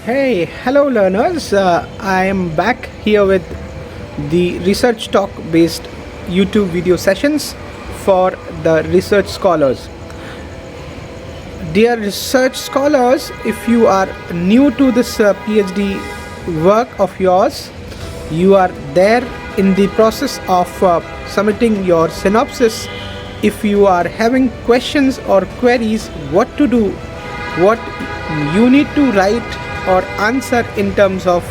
Hey, hello learners. I am back here with the research talk based YouTube video sessions for the research scholars. Dear research scholars, if you are new to this PhD work of yours, you are there in the process of submitting your synopsis. If you are having questions or queries, what to do, what you need to write or answer in terms of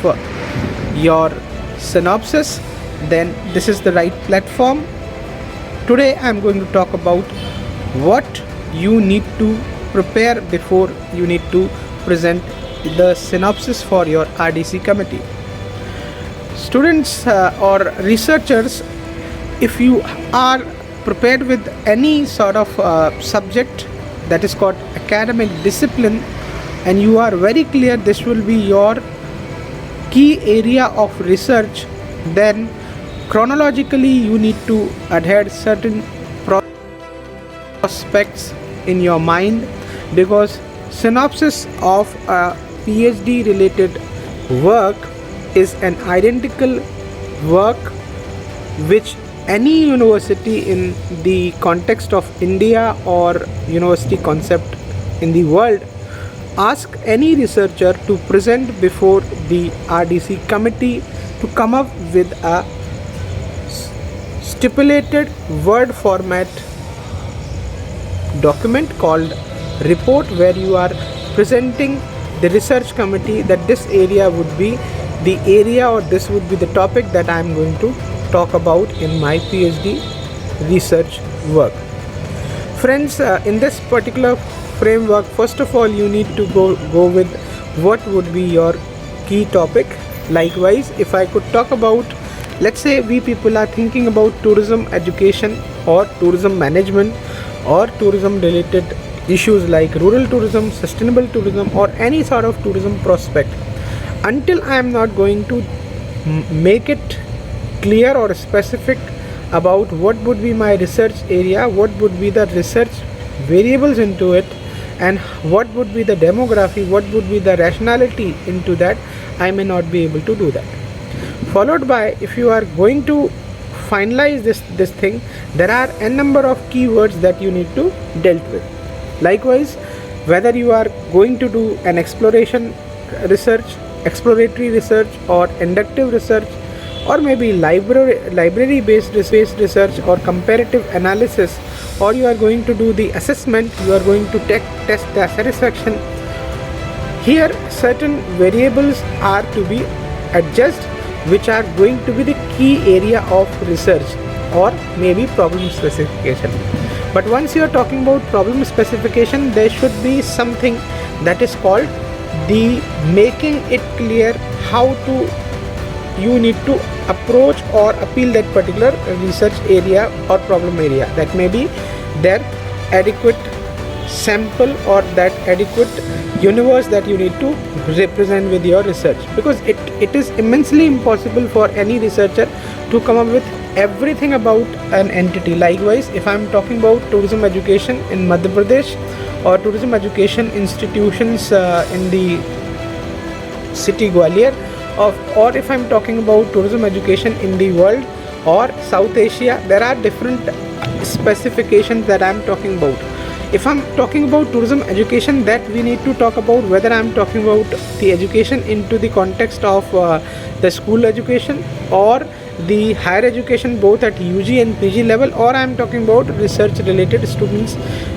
your synopsis, then this is the right platform. Today I am going to talk about what you need to prepare before you need to present the synopsis for your RDC committee. Students or researchers, if you are prepared with any sort of subject that is called academic discipline, and you are very clear this will be your key area of research, then chronologically you need to adhere certain prospects in your mind, because synopsis of a PhD related work is an identical work which any university in the context of India or university concept in the world ask any researcher to present before the RDC committee to come up with a stipulated word format document called report, where you are presenting the research committee that this area would be the area or this would be the topic that I am going to talk about in my PhD research work. Friends, in this particular framework, first of all you need to go with what would be your key topic. Likewise, if I could talk about, let's say we people are thinking about tourism education or tourism management or tourism related issues like rural tourism, sustainable tourism, or any sort of tourism prospect, until I am not going to make it clear or specific about what would be my research area, what would be the research variables into it, and what would be the demography, what would be the rationality into that, I may not be able to do that. Followed by, if you are going to finalize this thing, there are a number of keywords that you need to deal with. Likewise, whether you are going to do an exploration research, exploratory research, or inductive research, or maybe library based research or comparative analysis, or you are going to do the assessment, you are going to test the satisfaction. Here certain variables are to be adjusted, which are going to be the key area of research or maybe problem specification. But once you are talking about problem specification, there should be something that is called the making it clear how to you need to approach or appeal that particular research area or problem area. That may be their adequate sample or that adequate universe that you need to represent with your research, because it is immensely impossible for any researcher to come up with everything about an entity. Likewise, if I am talking about tourism education in Madhya Pradesh or tourism education institutions in the city Gwalior, or if I am talking about tourism education in the world or South Asia, there are different specifications that I am talking about. If I am talking about tourism education, that we need to talk about whether I am talking about the education into the context of the school education or the higher education both at UG and PG level, or I am talking about research related students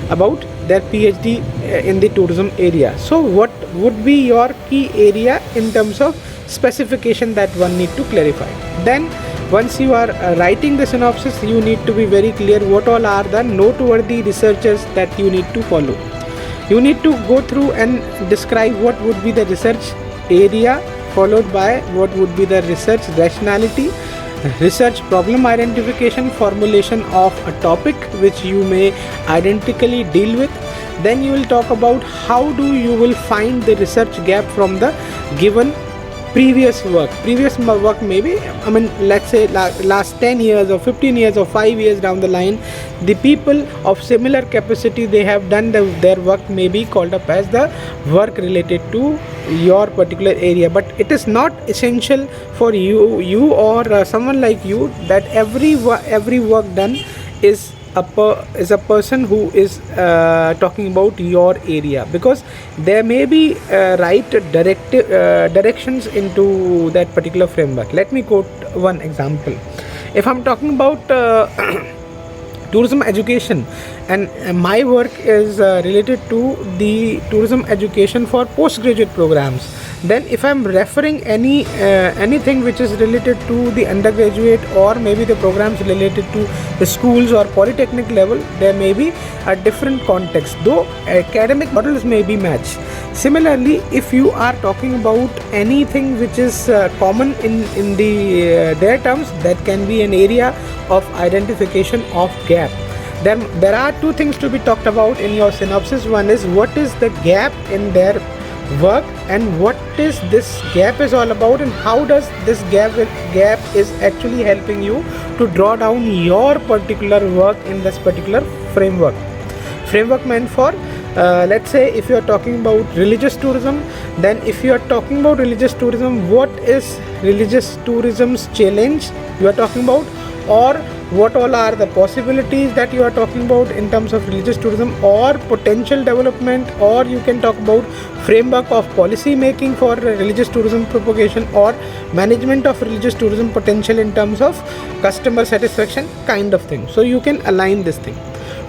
about their PhD in the tourism area. So what would be your key area in terms of specification that one need to clarify? Then once you are writing the synopsis, you need to be very clear what all are the noteworthy researchers that you need to follow. You need to go through and describe what would be the research area, followed by what would be the research rationality, research problem identification, formulation of a topic which you may identically deal with. Then you will talk about how do you will find the research gap from the given previous work, maybe, I mean, let's say last 10 years or 15 years or 5 years down the line, the people of similar capacity, they have done their work, may be called up as the work related to your particular area. But it is not essential for you or someone like you that every work done is a person who is talking about your area, because there may be right directions into that particular framework. Let me quote one example. If I'm talking about tourism education, and my work is related to the tourism education for postgraduate programs, then if I'm referring anything which is related to the undergraduate, or maybe the programs related to the schools or polytechnic level, there may be a different context, though academic models may be matched. Similarly, if you are talking about anything which is common in the their terms, that can be an area of identification of gap. Then there are two things to be talked about in your synopsis. One is what is the gap in their work, and what is this gap is all about, and how does this gap is actually helping you to draw down your particular work in this particular framework meant for let's say if you are talking about religious tourism, then if you are talking about religious tourism, what is religious tourism's challenge you are talking about, or what all are the possibilities that you are talking about in terms of religious tourism, or potential development, or you can talk about framework of policy making for religious tourism propagation, or management of religious tourism potential in terms of customer satisfaction kind of thing. So you can align this thing,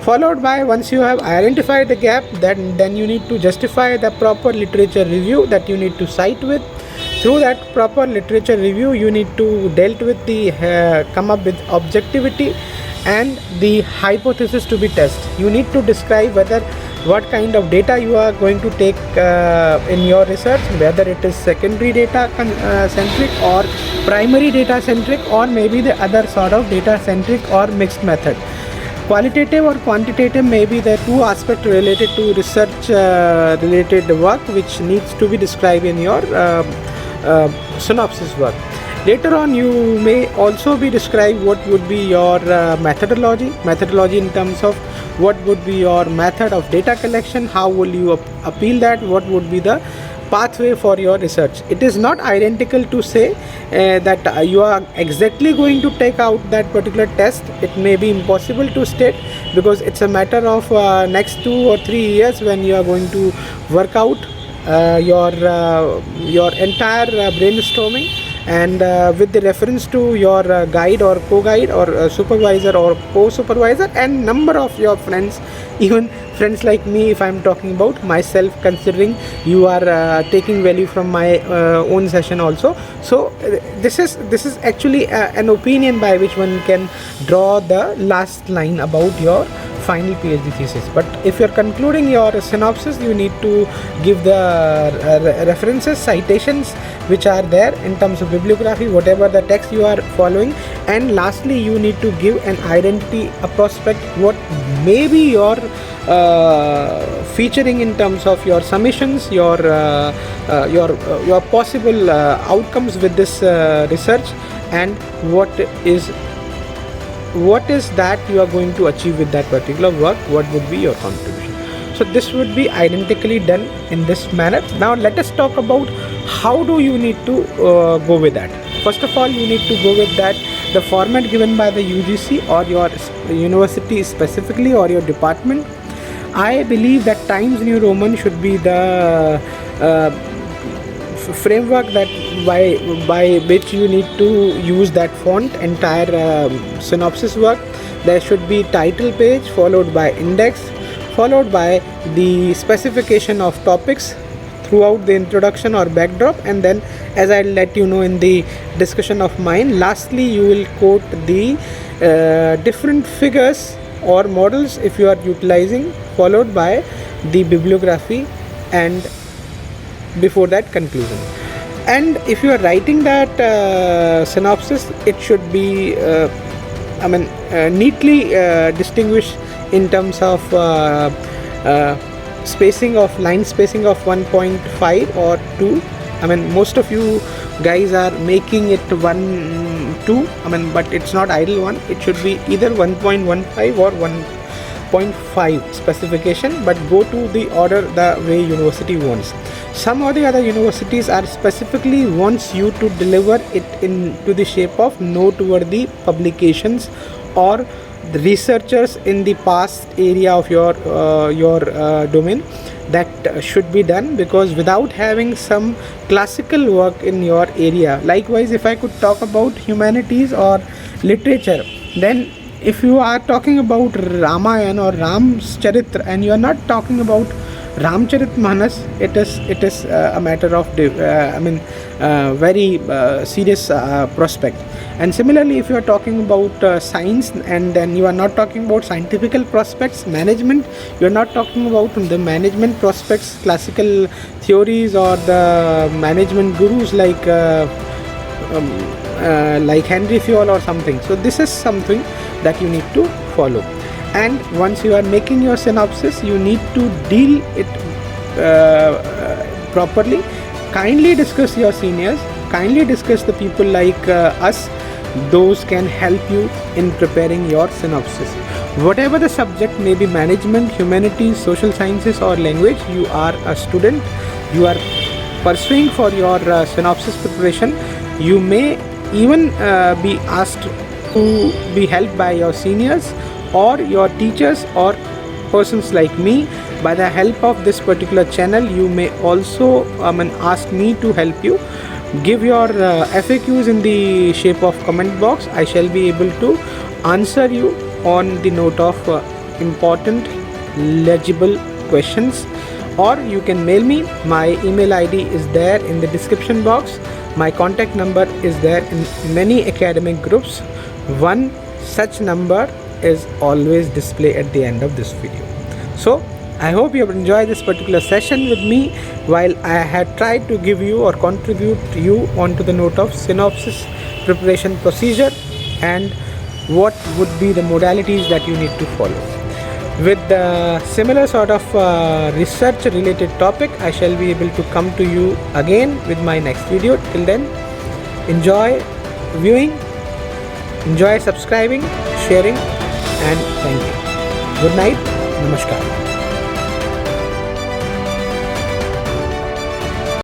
followed by, once you have identified the gap, then you need to justify the proper literature review that you need to cite with. Through that proper literature review, you need to dealt with the come up with objectivity and the hypothesis to be tested. You need to describe whether what kind of data you are going to take in your research, whether it is secondary data centric or primary data centric, or maybe the other sort of data centric or mixed method. Qualitative or quantitative may be the two aspects related to research related work which needs to be described in your synopsis work. Later on, you may also be described what would be your methodology in terms of what would be your method of data collection, how will you appeal that, what would be the pathway for your research. It is not identical to say that you are exactly going to take out that particular test. It may be impossible to state, because it's a matter of next 2 or 3 years when you are going to work out your entire brainstorming, and with the reference to your guide or co-guide or supervisor or co-supervisor and number of your friends, even friends like me, if I'm talking about myself, considering you are taking value from my own session also. So this is actually an opinion by which one can draw the last line about your final PhD thesis. But if you're concluding your synopsis, you need to give the references, citations which are there in terms of bibliography, whatever the text you are following, and lastly you need to give an identity, a prospect, what may be your featuring in terms of your submissions, your possible outcomes with this research, and what is that you are going to achieve with that particular work, what would be your contribution. So this would be identically done in this manner. Now let us talk about how do you need to go with that. First of all, you need to go with that the format given by the UGC or your university specifically or your department. I believe that Times New Roman should be the framework that by which you need to use that font entire synopsis work. There should be title page followed by index, followed by the specification of topics throughout the introduction or backdrop, and then, as I'll let you know in the discussion of mine, lastly you will quote the different figures or models if you are utilizing, followed by the bibliography, and before that conclusion. And if you are writing that synopsis, it should be neatly distinguished in terms of line spacing of 1.5 or 2, I mean, most of you guys are making it 1.2. I mean, but it's not ideal one. It should be either 1.15 or 1.5 specification, but go to the order the way university wants. Some of the other universities are specifically wants you to deliver it into the shape of noteworthy publications or the researchers in the past area of your domain. That should be done, because without having some classical work in your area, likewise if I could talk about humanities or literature, then if you are talking about Ramayana or Ram's Charitra and you are not talking about Ramcharitmanas, it is a matter of very serious prospect. And similarly, if you are talking about science and then you are not talking about scientific prospects, management, you are not talking about the management prospects, classical theories or the management gurus like Henry Fayol or something. So this is something that you need to follow. And once you are making your synopsis, you need to deal it properly. Kindly discuss your seniors, kindly discuss the people like us. Those can help you in preparing your synopsis. Whatever the subject may be, management, humanities, social sciences or language, you are a student, you are pursuing for your synopsis preparation. You may even be asked to be helped by your seniors or your teachers or persons like me. By the help of this particular channel, you may also ask me to help you. Give your FAQs in the shape of comment box. I shall be able to answer you on the note of important legible questions, or you can mail me. My email ID is there in the description box. My contact number is there in many academic groups. One such number is always displayed at the end of this video. So I hope you have enjoyed this particular session with me, while I had tried to give you or contribute you onto the note of synopsis preparation procedure and what would be the modalities that you need to follow. With the similar sort of research related topic, I shall be able to come to you again with my next video. Till then, enjoy viewing, enjoy subscribing, sharing, and thank you. Good night. Namaskar.